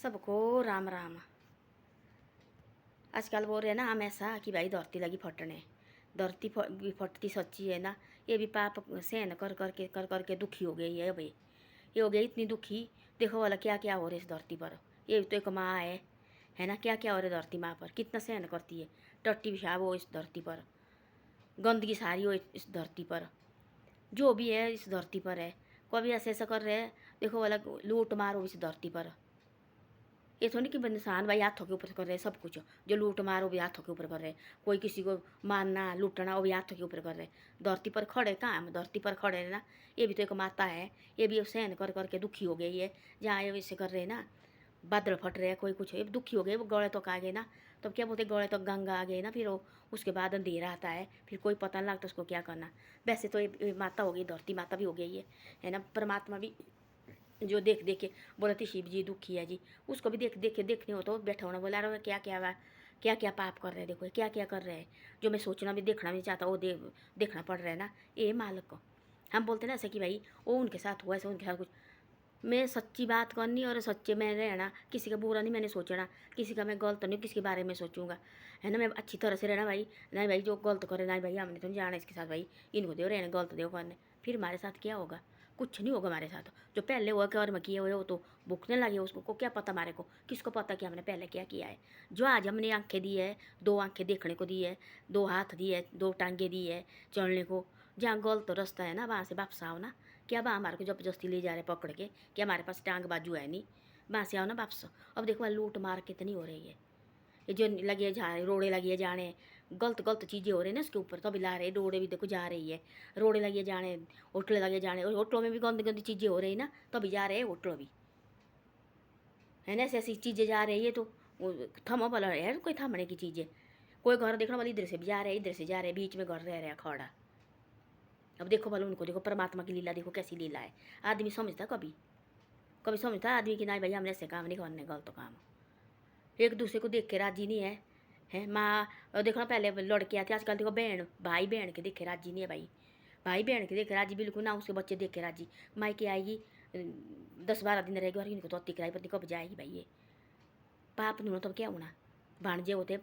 सबको राम राम। आजकल बोल रहे हैं ना हम ऐसा कि भाई धरती लगी फटने, धरती भी फटती सच्ची है ना। ये भी पाप सहन कर करके दुखी हो गई है भाई। ये हो गई इतनी दुखी। देखो वाला क्या क्या हो रहा है इस धरती पर। ये तो एक माँ है ना। क्या क्या हो रहा है धरती माँ पर, कितना सहन करती है। टट्टी पेशाब हो इस धरती पर, गंदगी सारी हो इस धरती पर, जो भी है इस धरती पर है। कभी ऐसे ऐसा कर रहे हैं। देखो वाला लूट मार हो इस धरती पर। ये थोड़ी कि इंसान भाई हाथों के ऊपर कर रहे हैं सब कुछ। जो लूट मार वो भी हाथों के ऊपर कर रहे हैं। कोई किसी को मारना लूटना वो भी हाथों के ऊपर कर रहे हैं। धरती पर खड़े कहाँ हम, धरती पर खड़े हैं ना। ये भी तो एक माता है। ये भी सहन कर करके दुखी हो गई है। जहाँ ये वैसे कर रहे हैं ना, बादल फट रहे हैं, कोई कुछ, ये दुखी हो गए। वो गौड़े तक आ गए ना, तब क्या बोलते गौड़े तक गंगा आ गए ना। फिर वो उसके बाद अंधेरा आता है, फिर कोई पता नहीं लगता उसको क्या करना। वैसे तो ये माता हो गई, धरती माता भी हो गई है ना। परमात्मा भी जो देख देख के बोला थी शिव जी दुखी है जी, उसको भी देख देख के देखने हो तो बैठा होना बोला रहा क्या क्या क्या क्या पाप कर रहे हैं। देखो क्या क्या कर रहे हैं। जो मैं सोचना भी देखना भी चाहता वो देखना पड़ रहा है ना ये मालिक को। हम बोलते ना ऐसे कि भाई वो उनके साथ हुआ, ऐसे उनके साथ कुछ। मैं सच्ची बात करनी और सच्चे में रहना। किसी का बुरा नहीं मैंने सोचना, किसी का मैं गलत नहीं किसी के बारे में सोचूंगा, है ना। मैं अच्छी तरह से रहना भाई। नहीं भाई जो गलत करे नहीं भाई हमने तो नहीं जाना इसके साथ भाई, इनको दो रहने गलत दो करने। फिर हमारे साथ क्या होगा, कुछ नहीं होगा हमारे साथ। जो पहले हुआ कर्म किए हुए वो तो भुगतने लगे, उसको को क्या पता हमारे को, किसको पता कि हमने पहले क्या किया है। जो आज हमने आंखें दी है, दो आंखें देखने को दी है, दो हाथ दी है, दो टांगे दी है चलने को। जहाँ गलत रास्ता है ना वहाँ से वापस आओ ना। क्या वहाँ हमारे को जबरदस्ती ले जा रहे पकड़ के, क्या हमारे पास टांग बाजू है नहीं। वहाँ से आओ ना वापस। अब देखो लूट मार कितनी हो रही है। ये जो लगे जा रहे रोड़े लगे जाने, गलत गलत चीज़ें हो रही है ना उसके ऊपर, तो अभी ला रहे रोड़े भी देखो जा रही है। रोड़े लगे जाने, होटलें लगे जाने, और होटलों में भी गंदी गंदी चीज़ें हो रही ना, तो अभी जा रहे हैं होटलों भी, है ना। ऐसी ऐसी चीज़ें जा रही है तो थमो भला है कोई थमने की चीज़ें। कोई घर देखना वाली इधर से भी जा रहे इधर से जा रहे, बीच में घर रह रहा खड़ा। अब देखो भला उनको देखो, परमात्मा की लीला देखो कैसी लीला है। आदमी समझता कभी, कभी समझता है आदमी कि नहीं भाई हमने ऐसे काम नहीं करने, गलत काम। एक दूसरे को देख के राजी नहीं है माँ। देखो ना पहले लड़के आते, आजकल देखो बहन भाई बहन के देखे राजी नहीं है भाई। भाई बहन के देखे राजी बिल्कुल ना, उसके बच्चे देख के राजी। माई के आएगी 10-12 दिन रहेगी और इनको तो अति कराई पत्नी कब जाएगी भाई। ये पाप नहीं होना तो क्या होना। भाणजे होते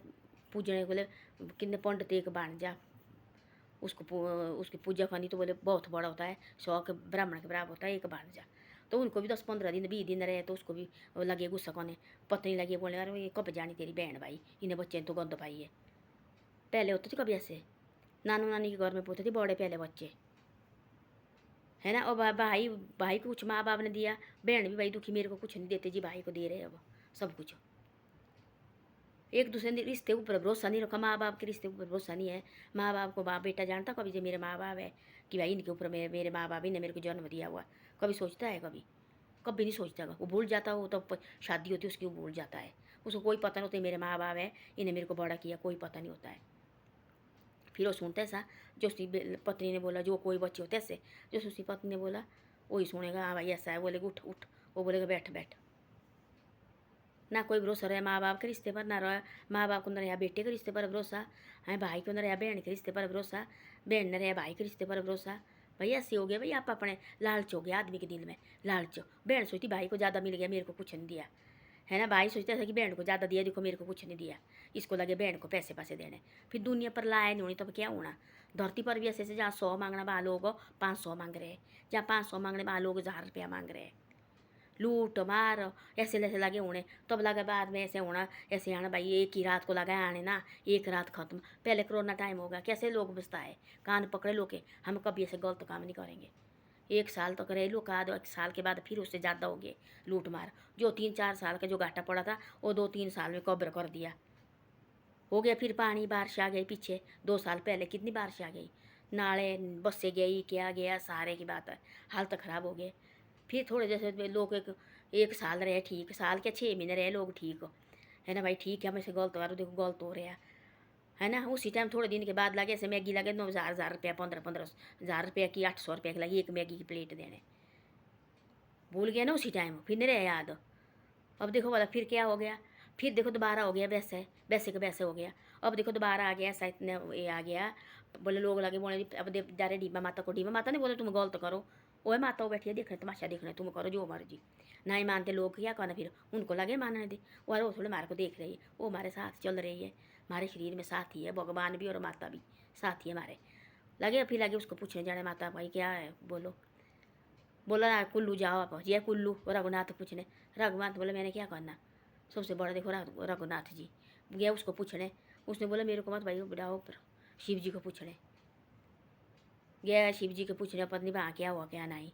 पूजने बोले कितने पंडित एक भाणजा, उसकी पूजा करनी तो बोले बहुत बड़ा होता है, 100 के ब्राह्मण के बराबर होता है एक भाणजा। तो उनको भी 10-15 दिन 20 दिन रहे तो उसको भी लगे गुस्सा करने, पत्नी लगी बोलने अरे ये कब जानी तेरी बहन भाई, इन्हें बच्चे ने तो गंद पाई है। पहले होते थे कभी ऐसे, नानू नानी के घर में पूछते थे बड़े पहले बच्चे, है ना। और भाई भाई को कुछ माँ बाप ने दिया, बहन भी भाई दुखी मेरे को कुछ नहीं देते जी, भाई को दे रहे अब सब कुछ। एक दूसरे ने रिश्ते ऊपर भरोसा नहीं रखा, माँ बाप के रिश्ते ऊपर भरोसा नहीं है। माँ बाप को बाप बेटा जानता कभी जो मेरे माँ बाप है कि भाई इनके ऊपर मेरे माँ बाप ही ने मेरे को जन्म दिया हुआ, कभी सोचता है कभी, कभी नहीं सोचता। वो भूल जाता है, वो तो शादी होती है उसकी, वो भूल जाता है। उसको कोई पता नहीं होता मेरे माँ बाप है, इन्हें मेरे को बड़ा किया, कोई पता नहीं होता है। फिर वो सुनता है ऐसा जो उसकी पत्नी ने बोला, जो कोई बच्चे होते ऐसे जो उसकी पत्नी ने बोला वही सुनेगा। हाँ भाई ऐसा है, बोलेगा उठ उठ, वो बोलेगा बैठ बैठ। ना कोई भरोसा रहा माँ बाप के रिश्ते पर, ना रहा माँ बाप को न रहा बेटे के रिश्ते पर भरोसा, है भाई को न रहा बहन के रिश्ते पर भरोसा, बहन न रहा भाई के रिश्ते पर भरोसा। भाई ऐसे हो गया भाई, आप अपने लालच हो गया आदमी के दिल में, लालच। बहन सोचती भाई को ज़्यादा मिल गया मेरे को कुछ नहीं दिया, है ना। भाई सोचता था कि बहन को ज़्यादा दिया, देखो मेरे को कुछ नहीं दिया, इसको लगे बहन को पैसे पैसे देने। फिर दुनिया पर लाया नहीं होनी तब क्या होना। धरती पर भी ऐसे जहाँ 100 मांगना वहाँ लोग 500 मांग रहे हैं, जहाँ 500 मांगने वहाँ लोग 1000 रुपया मांग रहे हैं। लूट मार ऐसे ऐसे लगे होने, तब लगा बाद में ऐसे होना, ऐसे आना भाई एक ही रात को लगा आने ना, एक रात खत्म। पहले कोरोना टाइम होगा कैसे लोग बसता है, कान पकड़े लो के हम कभी ऐसे गलत काम नहीं करेंगे। 1 साल तो करे लो का, 1 साल के बाद फिर उससे ज़्यादा हो गए लूट मार। जो 3-4 साल का जो घाटा पड़ा था वो 2-3 साल में कब्र कर दिया, हो गया। फिर पानी बारिश आ गई पीछे 2 साल पहले, कितनी बारिश आ गई, नाले बसें गई क्या गया, सारे की बात है, हालत ख़राब हो गए। फिर थोड़े जैसे लोग एक साल रहे ठीक, साल के 6 महीने रहे लोग ठीक, है ना भाई ठीक है। हम ऐसे गलत हो देखो गलत हो रहा है ना। उसी टाइम थोड़े दिन के बाद लगे ऐसे मैगी लगे 9,000 रुपया 15,000 की 800 रुपया की लगी एक मैगी की प्लेट देने, भूल गया ना उसी टाइम, फिर नहीं रहे याद। अब देखो वाला फिर क्या हो गया, फिर देखो दोबारा हो गया वैसे वैसे के वैसे हो गया। अब देखो दोबारा आ गया ऐसा, इतने ये आ गया। बोले लोग लगे बोले अब जा रहे डीबा माता को, डीबा माता ने बोले तुम गलत करो, ओए माता वो बैठी है देखने तमाशा देखने, तुम करो जो मर्जी। ना ही मानते लोग क्या करना, फिर उनको लगे मानने दे। और वो थोड़े हमारे को देख रही है, वो हमारे साथ चल रही है, हमारे शरीर में साथी है, भगवान भी और माता भी साथी है हमारे। लगे फिर लगे उसको पूछने जाने, माता भाई क्या है बोलो। बोला ना कुल्लू जाओ आप, ये कुल्लू रघुनाथ पूछने। रघुनाथ बोले मैंने क्या करना, सबसे बड़ा देखो रघुनाथ जी। गया उसको पूछने, उसने बोला मेरे को मत भाई बुलाओ, पर शिव जी को पूछने गया। शिव जी के पूछने पत्नी वहाँ क्या हुआ क्या नहीं,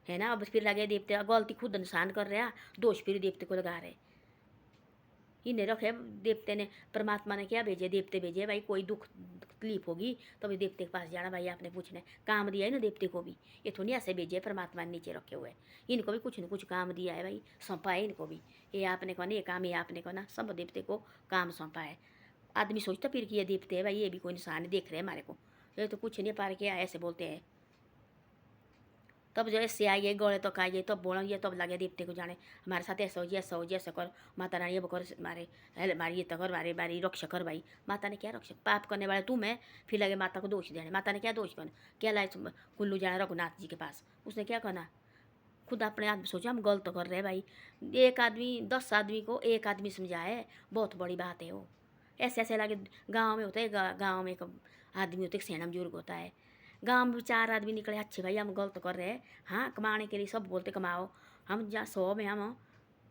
है ना। अब फिर लगे देवते गलती खुद इंसान कर रहा, दोष फिर देवते को लगा रहे। इन्हें रखे देवते ने, परमात्मा ने क्या भेजे, देवते भेजे भाई। कोई दुख तकलीफ होगी तो अभी देवते के पास जाना भाई, आपने पूछना काम दिया है ना देवते को भी। ये थोड़ी ऐसे भेजे परमात्मा ने नीचे रखे हुए, इनको भी कुछ न कुछ काम दिया है भाई, सौंपा है इनको भी। ये आपने कहना ये काम, ये आपने कहना, सब देवते को काम सौंपा है। आदमी सोचता फिर कि ये देवते है भाई, ये भी कोई इंसान देख रहे हैं हमारे को, ये तो कुछ नहीं पा के ऐसे बोलते हैं। तब जो ऐसे आइए गौड़े तो आइए तब बोलो, ये तब लगे देवते को जाने हमारे साथ ऐसा हो जी, ऐसा हो जी, ऐसा कर माता रानी ये कर मारे, मारी ये तो कर मारे, मारी रक्षा कर भाई। माता ने क्या रक्षा, पाप करने वाले तुम है, फिर लगे माता को दोष देने। माता ने क्या दोष करना, क्या लाए कुल्लू जाना रघुनाथ जी के पास, उसने क्या करना। खुद अपने आप सोचा हम गलत कर रहे हैं भाई। एक आदमी 10 आदमी को एक आदमी समझाए, बहुत बड़ी बात है वो। ऐसे ऐसे लगे गाँव में होता है, गाँव में एक आदमी होता है, सेना बुजुर्ग होता है। गाँव में 4 आदमी निकले, अच्छे भाई हम गलत कर रहे हैं, हाँ कमाने के लिए सब बोलते कमाओ। हम जहाँ 100 में हम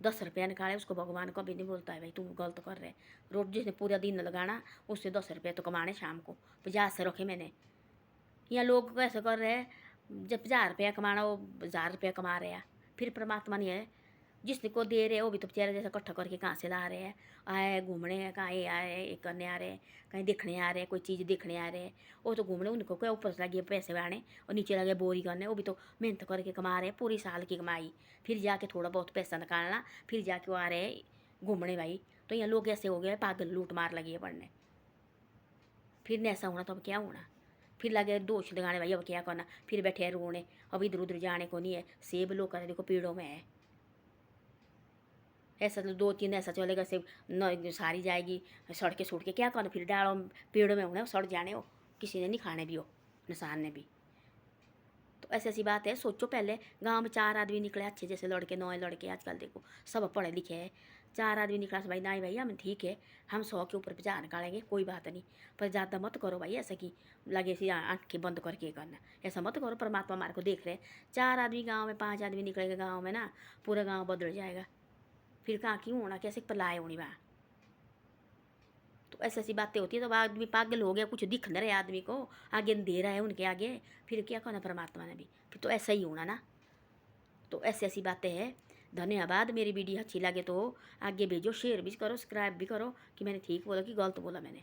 10 रुपया निकाले, उसको भगवान कभी नहीं बोलता है भाई तुम गलत कर रहे। रोज जिसने पूरा दिन लगाना उससे 10 रुपये तो कमाने, शाम को 50 से रखे मैंने। यहाँ लोग कैसे कर रहे हैं, जब 1000 रुपया कमाना वो 1000 रुपया कमा रहे हैं। फिर परमात्मा नहीं है, जिसने को दे रहे हैं वो भी तो बेचारे जैसा इकट्ठा करके कहाँ से ला रहे हैं। आए घूमने कहाँ ये आए, ये करने आ रहे हैं, कहीं देखने आ रहे हैं, कोई चीज़ देखने आ रहे हैं। वो तो घूमने, उनको क्या ऊपर से लगे पैसे आने और नीचे लगे बोरी करने, वो भी तो मेहनत करके कमा रहे हैं पूरी साल की कमाई, फिर जाके थोड़ा बहुत पैसा निकालना, फिर जाके वो आ रहे हैं घूमने भाई। तो यहाँ लोग ऐसे हो गए पागल, लूट मार लगी है पढ़ने। फिर ऐसा होना तो अब क्या होना, फिर लगे दोष लगाने भाई अब क्या करना, फिर बैठे हैं रोने। अब इधर उधर जाने को नहीं है, सेब लोग कहते देखो पेड़ों में है। ऐसा तो 2-3 ऐसा चलेगा, से न सारी जाएगी सड़के सूट के क्या करना, फिर डालों पेड़ों में होने सड़ जाने हो, किसी ने नहीं खाने भी हो, इंसान ने भी। तो ऐसी ऐसी बात है, सोचो पहले गांव में 4 आदमी निकले अच्छे जैसे लड़के, 9 लड़के आजकल देखो सब पढ़े लिखे हैं। 4 आदमी निकला भाई, नहीं भाई हम ठीक है, हम 100 के ऊपर 50 निकालेंगे कोई बात नहीं, पर ज़्यादा मत करो भाई ऐसा कि लगे सी आँखें बंद करके करना, ऐसा मत करो। परमात्मा हमारे को देख रहे। 4 आदमी गाँव में, 5 आदमी निकलेगा गाँव में ना, पूरा गाँव बदल जाएगा। फिर कहाँ क्यों होना, कैसे पलाए होनी वहाँ। तो ऐसी ऐसी बातें होती है, तो आदमी पागल हो गया, कुछ दिख न रहे आदमी को, आगे अंधेरा है उनके आगे, फिर क्या करना परमात्मा ने भी, फिर तो ऐसा ही होना ना। तो ऐसी ऐसी बातें हैं। धन्यवाद, मेरी वीडियो अच्छी लगे तो आगे भेजो, शेयर भी करो, सब्सक्राइब भी करो कि मैंने ठीक बोला कि गलत बोला मैंने।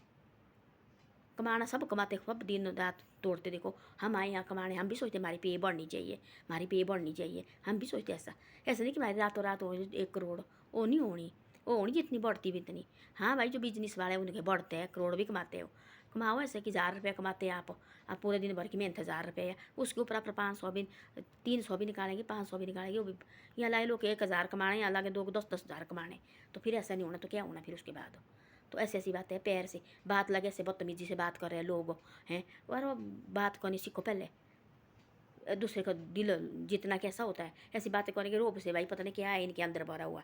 कमाना सब कमाते, सब दिन रात तोड़ते देखो। हम आए यहाँ कमाने, हम भी सोचते हमारी पे बढ़नी चाहिए, हमारी पे बढ़नी चाहिए, हम भी सोचते ऐसा। ऐसा नहीं कि हमारी रातों रात हो 1 करोड़, वो नहीं होनी, वो होनी जितनी बढ़ती भी इतनी। हाँ भाई जो बिजनेस वाले उनके बढ़ते हैं, करोड़ भी कमाते हो, कमाओ ऐसे कि 1000 रुपया कमाते हैं आप पूरे दिन भर की मेहनत 1000 रुपये है, उसके ऊपर आप 500 भी 300 भी निकालेंगे, 500 भी निकालेंगे, वो भी यहाँ लाए लोग 1000 कमाने, यहाँ लगे 10-10 हज़ार कमाने। तो फिर ऐसा नहीं होना तो क्या होना फिर उसके बाद। तो ऐसी ऐसी बातें पैर से बात लगे, ऐसे बदतमीजी से बात कर रहे हैं लोग हैं। और वो बात करनी सीखो पहले, दूसरे का दिल जितना कैसा होता है, ऐसी बातें करने के रोब से भाई पता नहीं क्या है इनके अंदर भरा हुआ।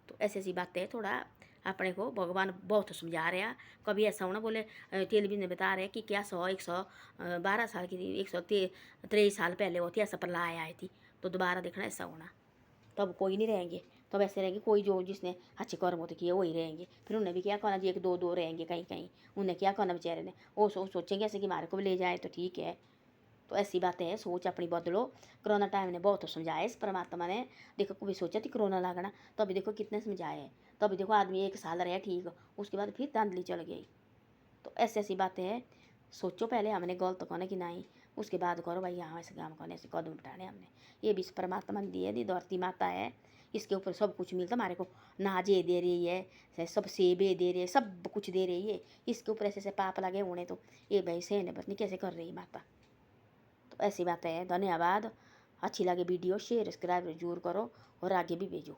तो ऐसी ऐसी बातें थोड़ा अपने को भगवान बहुत समझा रहे हैं। कभी ऐसा होना बोले टेलीविजन में बता रहे हैं कि क्या 112 साल की 123 साल पहले होती ऐसा प्रलय आई थी, तो दोबारा देखना ऐसा होना, तब कोई नहीं रहेंगे, तब ऐसे रहेंगे कोई जो जिसने अच्छे कर्म होते किए वही रहेंगे। फिर उन्हें भी क्या करना जी, 1-2 रहेंगे कहीं कहीं, उन्हें क्या करना बेचारे ने, वो सोचेंगे ऐसे कि हमारे को भी ले जाए तो ठीक है। तो ऐसी बातें हैं, सोच अपनी बदलो। कोरोना टाइम ने बहुत समझाया इस परमात्मा ने, देखो कभी सोचा थी कोरोना लगना, तो अभी देखो कितने समझाए हैं। तो अभी देखो आदमी 1 साल रहे ठीक, उसके बाद फिर धांधली चल गई। तो ऐसी ऐसी बातें हैं, सोचो पहले हमने गलत करना कि नहीं, उसके बाद करो भाई हाँ ऐसे काम करने, ऐसे कदम उठाने हमने। ये भी परमात्मा ने दिए दी, धरती माता है, इसके ऊपर सब कुछ मिलता हमारे को, नाजे दे रही है, सब सेबे दे रही है, सब कुछ दे रही है। इसके ऊपर ऐसे ऐसे पाप लगे होने तो ये भाई सहने पत्नी कैसे कर रही माता। तो ऐसी बातें हैं। धन्यवाद, अच्छी लगे वीडियो शेयर सब्सक्राइब जरूर करो और आगे भी भेजो।